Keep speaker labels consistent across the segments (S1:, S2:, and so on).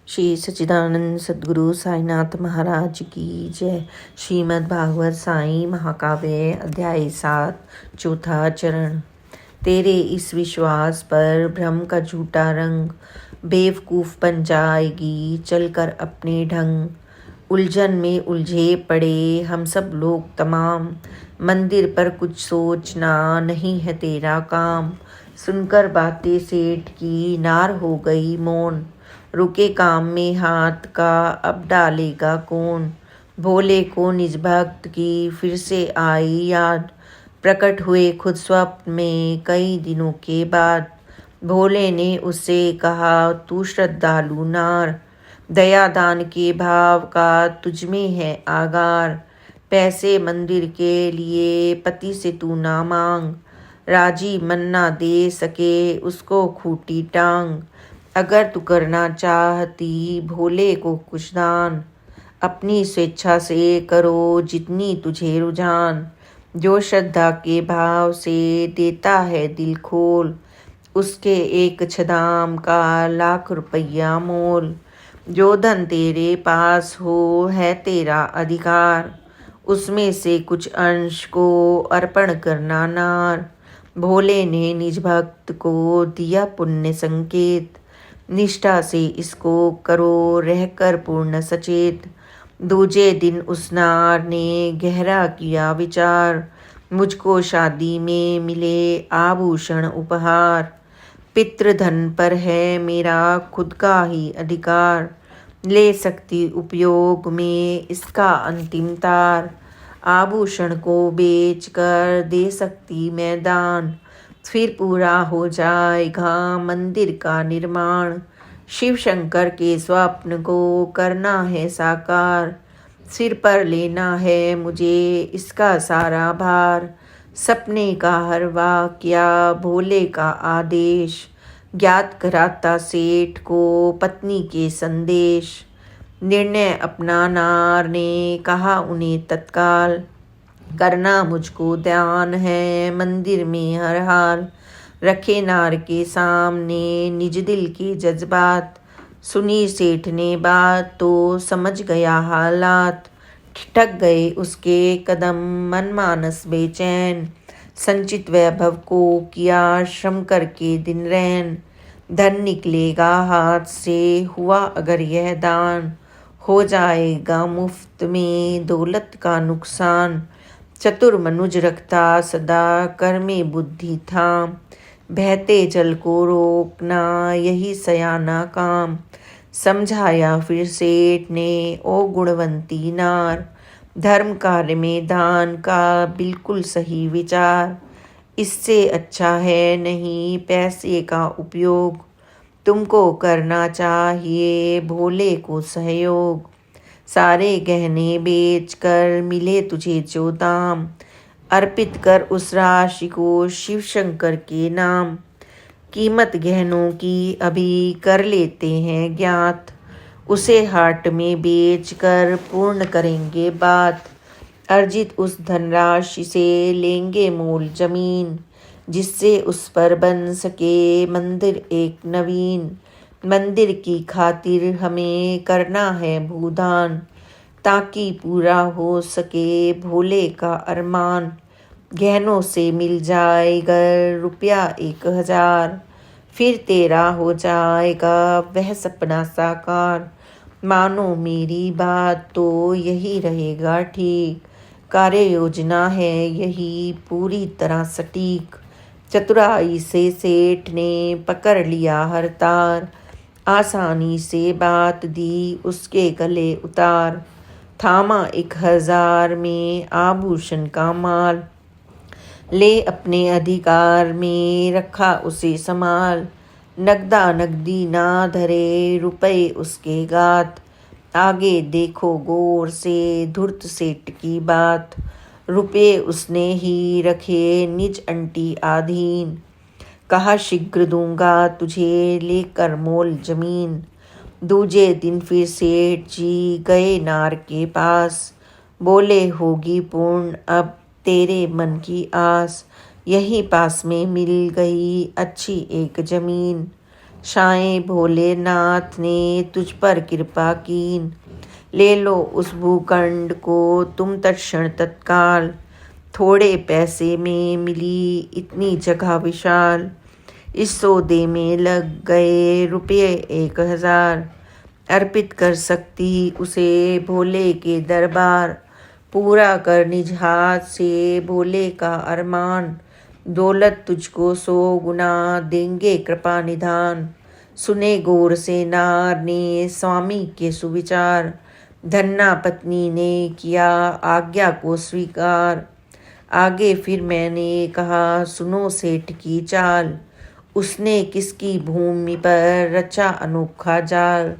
S1: श्री सच्चिदानंद सद्गुरु साईनाथ महाराज की जय। श्रीमद् भागवत साई महाकाव्य अध्याय 7 चौथा चरण। तेरे इस विश्वास पर भ्रम का झूठा रंग बेवकूफ बन जाएगी चलकर अपने ढंग। उलझन में उलझे पड़े हम सब लोग तमाम, मंदिर पर कुछ सोचना नहीं है तेरा काम। सुनकर बातें सेठ की नार हो गई मौन, रुके काम में हाथ का अब डालेगा कौन। भोले को निज भक्त की फिर से आई याद, प्रकट हुए खुद स्वप्न में कई दिनों के बाद। भोले ने उससे कहा तू श्रद्धालु नार, दया दान के भाव का तुझमें है आगार। पैसे मंदिर के लिए पति से तू ना मांग, राजी मन ना दे सके उसको खूटी टांग। अगर तू करना चाहती भोले को कुछ दान, अपनी स्वेच्छा से करो जितनी तुझे रुझान। जो श्रद्धा के भाव से देता है दिल खोल, उसके एक छदाम का लाख रुपया मोल। जो धन तेरे पास हो है तेरा अधिकार, उसमें से कुछ अंश को अर्पण करना नार। भोले ने निज भक्त को दिया पुण्य संकेत, निष्ठा से इसको करो रहकर पूर्ण सचेत। दूजे दिन उस नार ने गहरा किया विचार, मुझको शादी में मिले आभूषण उपहार। पितृधन पर है मेरा खुद का ही अधिकार, ले सकती उपयोग में इसका अंतिम तार। आभूषण को बेच कर दे सकती मैं दान, फिर पूरा हो जाएगा मंदिर का निर्माण। शिव शंकर के स्वप्न को करना है साकार, सिर पर लेना है मुझे इसका सारा भार। सपने का हर वाक्या भोले का आदेश, ज्ञात कराता सेठ को पत्नी के संदेश। निर्णय अपना नार ने कहा उन्हें तत्काल, करना मुझको ध्यान है मंदिर में हर हाल। रखे नार के सामने निज दिल के जज्बात, सुनी सेठ ने बात तो समझ गया हालात। ठिठक गए उसके कदम मन मानस बेचैन, संचित वैभव को किया श्रम करके दिन रैन। धन निकलेगा हाथ से हुआ अगर यह दान, हो जाएगा मुफ्त में दौलत का नुकसान। चतुर मनुज रखता सदा कर में बुद्धि थाम, बहते जल को रोकना यही सयाना काम। समझाया फिर सेठ ने ओ गुणवंती नार, धर्म कार्य में दान का बिल्कुल सही विचार। इससे अच्छा है नहीं पैसे का उपयोग, तुमको करना चाहिए भोले को सहयोग। सारे गहने बेचकर मिले तुझे जो दाम, अर्पित कर उस राशि को शिव शंकर के नाम। कीमत गहनों की अभी कर लेते हैं ज्ञात, उसे हाट में बेचकर पूर्ण करेंगे बात। अर्जित उस धनराशि से लेंगे मोल जमीन, जिससे उस पर बन सके मंदिर एक नवीन। मंदिर की खातिर हमें करना है भूदान, ताकि पूरा हो सके भोले का अरमान। गहनों से मिल जाएगा रुपया 1000, फिर तेरा हो जाएगा वह सपना साकार। मानो मेरी बात तो यही रहेगा ठीक, कार्य योजना है यही पूरी तरह सटीक। चतुराई से सेठ ने पकड़ लिया हर तार, आसानी से बात दी उसके गले उतार। थामा 1000 में आभूषण का माल, ले अपने अधिकार में रखा उसे संभाल। नगदा नगदी ना धरे रुपए उसके गात, आगे देखो गौर से धूर्त सेठ की बात। रुपए उसने ही रखे निज अंटी आधीन, कहा शीघ्र दूंगा तुझे लेकर मोल जमीन। दूजे दिन फिर सेठ जी गए नार के पास, बोले होगी पूर्ण अब तेरे मन की आस। यहीं पास में मिल गई अच्छी एक जमीन, साईं भोलेनाथ ने तुझ पर कृपा कीन, ले लो उस भूखंड को तुम तत्क्षण तत्काल। थोड़े पैसे में मिली इतनी जगह विशाल, इस सौदे में लग गए रुपये 1000। अर्पित कर सकती उसे भोले के दरबार, पूरा कर निज हाथ से भोले का अरमान। दौलत तुझको 100 गुना देंगे कृपा निधान, सुने गौर से नार ने स्वामी के सुविचार। धन्ना पत्नी ने किया आज्ञा को स्वीकार, आगे फिर मैंने कहा सुनो सेठ की चाल। उसने किसकी भूमि पर रचा अनोखा जाल,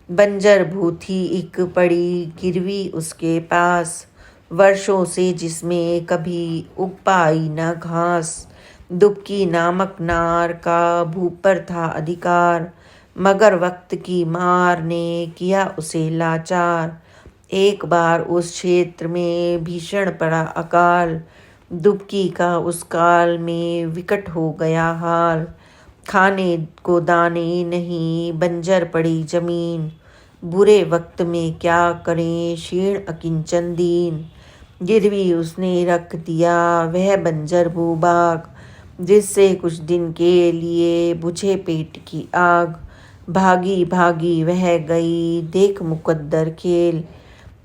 S1: बंजर भूथी एक पड़ी गिरवी उसके पास। वर्षों से जिसमें कभी उग पाई न घास, दुबकी नामक नार का भू पर था अधिकार। मगर वक्त की मार ने किया उसे लाचार, एक बार उस क्षेत्र में भीषण पड़ा अकाल। दुबकी का उस काल में विकट हो गया हाल, खाने को दाने नहीं बंजर पड़ी जमीन। बुरे वक्त में क्या करें क्षीण अकिंचन दीन, गिरवी उसने रख दिया वह बंजर भूभाग। जिससे कुछ दिन के लिए बुझे पेट की आग, भागी भागी वह गई देख मुकद्दर खेल।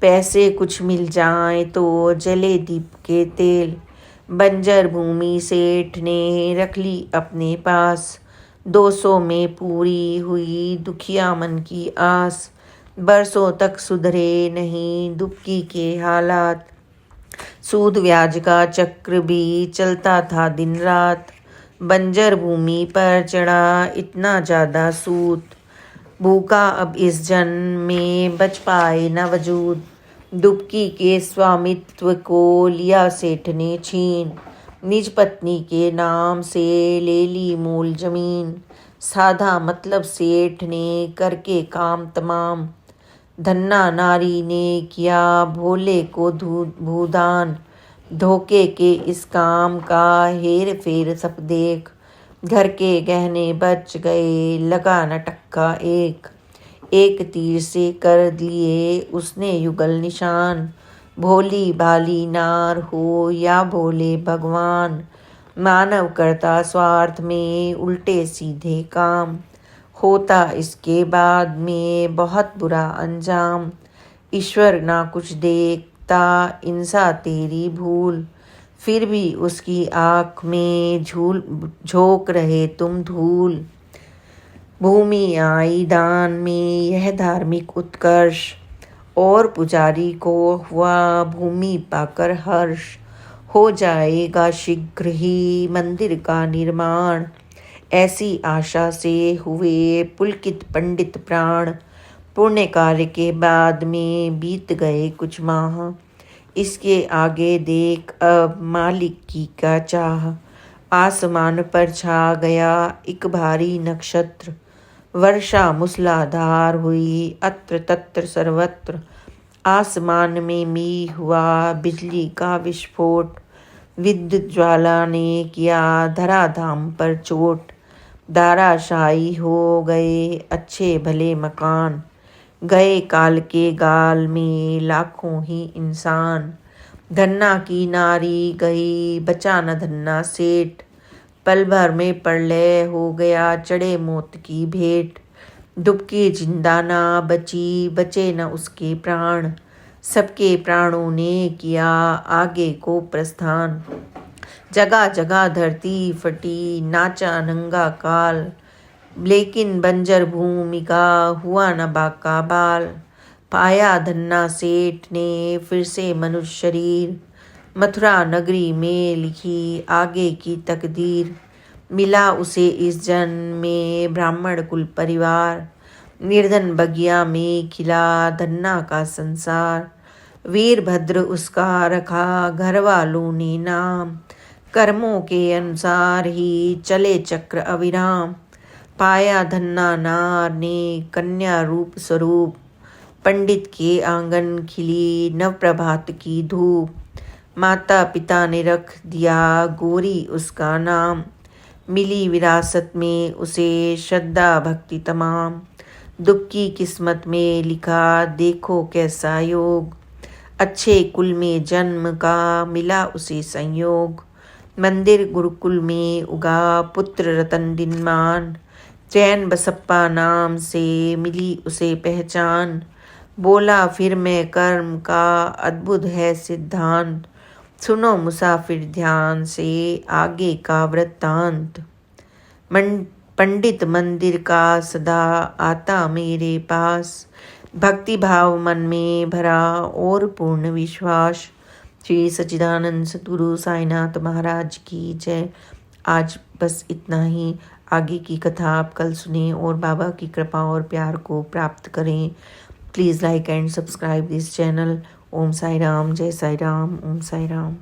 S1: पैसे कुछ मिल जाए तो जले दीप के तेल, बंजर भूमि सेठ ने रख ली अपने पास। 200 में पूरी हुई दुखिया मन की आस, बरसों तक सुधरे नहीं दुबकी के हालात। सूद ब्याज का चक्र भी चलता था दिन रात, बंजर भूमि पर चढ़ा इतना ज़्यादा सूद। भूखा अब इस जन्म में बच पाए न वजूद, दुबकी के स्वामित्व को लिया सेठ ने छीन। निज पत्नी के नाम से ले ली मूल जमीन, साधा मतलब सेठ ने करके काम तमाम। धन्ना नारी ने किया भोले को भूदान, धोखे के इस काम का हेर फेर सब देख। घर के गहने बच गए लगा न टक्का एक, एक तीर से कर लिए उसने युगल निशान। भोली भाली नार हो या भोले भगवान, मानव करता स्वार्थ में उल्टे सीधे काम। होता इसके बाद में बहुत बुरा अंजाम, ईश्वर ना कुछ देखता इंसा तेरी भूल। फिर भी उसकी आँख में झोंक रहे तुम धूल। भूमि आई दान में यह धार्मिक उत्कर्ष, और पुजारी को हुआ भूमि पाकर हर्ष। हो जाएगा शीघ्र ही मंदिर का निर्माण, ऐसी आशा से हुए पुलकित पंडित प्राण। पुण्य कार्य के बाद में बीत गए कुछ माह, इसके आगे देख अब मालिक की क्या चाह। आसमान पर छा गया एक भारी नक्षत्र, वर्षा मूसलाधार हुई अत्र तत्र सर्वत्र। आसमान में मी हुआ बिजली का विस्फोट, विद्युत ज्वाला ने किया धराधाम पर चोट। धाराशायी हो गए अच्छे भले मकान, गए काल के गाल में लाखों ही इंसान। धन्ना की नारी गई बचा न धन्ना सेठ, पल भर में प्रलय हो गया चढ़े मौत की भेंट। दुबकी जिंदा ना बची बचे न उसके प्राण, सबके प्राणों ने किया आगे को प्रस्थान। जगह जगह धरती फटी नाचा नंगा काल, लेकिन बंजर भूमि का हुआ न बाका बाल। पाया धन्ना सेठ ने फिर से मनुष्य शरीर, मथुरा नगरी में लिखी आगे की तकदीर। मिला उसे इस जन्म में ब्राह्मण कुल परिवार, निर्धन बगिया में खिला धन्ना का संसार। वीरभद्र उसका रखा घर वालों ने नाम, कर्मों के अनुसार ही चले चक्र अविराम। पाया धन्ना नार ने कन्या रूप स्वरूप, पंडित के आंगन खिली नव प्रभात की धूप। माता पिता ने रख दिया गौरी उसका नाम, मिली विरासत में उसे श्रद्धा भक्ति तमाम। दुख की किस्मत में लिखा देखो कैसा योग, अच्छे कुल में जन्म का मिला उसे संयोग। मंदिर गुरुकुल में उगा पुत्र रतन दिनमान, चैन बसप्पा नाम से मिली उसे पहचान। बोला फिर मैं कर्म का अद्भुत है सिद्धांत, सुनो मुसाफिर ध्यान से आगे का वृत्तांत। पंडित मंदिर का सदा आता मेरे पास, भक्ति भाव मन में भरा और पूर्ण विश्वास। श्री सच्चिदानंद सद्गुरु साईनाथ महाराज की जय। आज बस इतना ही। आगे की कथा आप कल सुनें और बाबा की कृपा और प्यार को प्राप्त करें। Please like and subscribe this channel. Om Sai Ram, जय साई राम, ओम साई राम।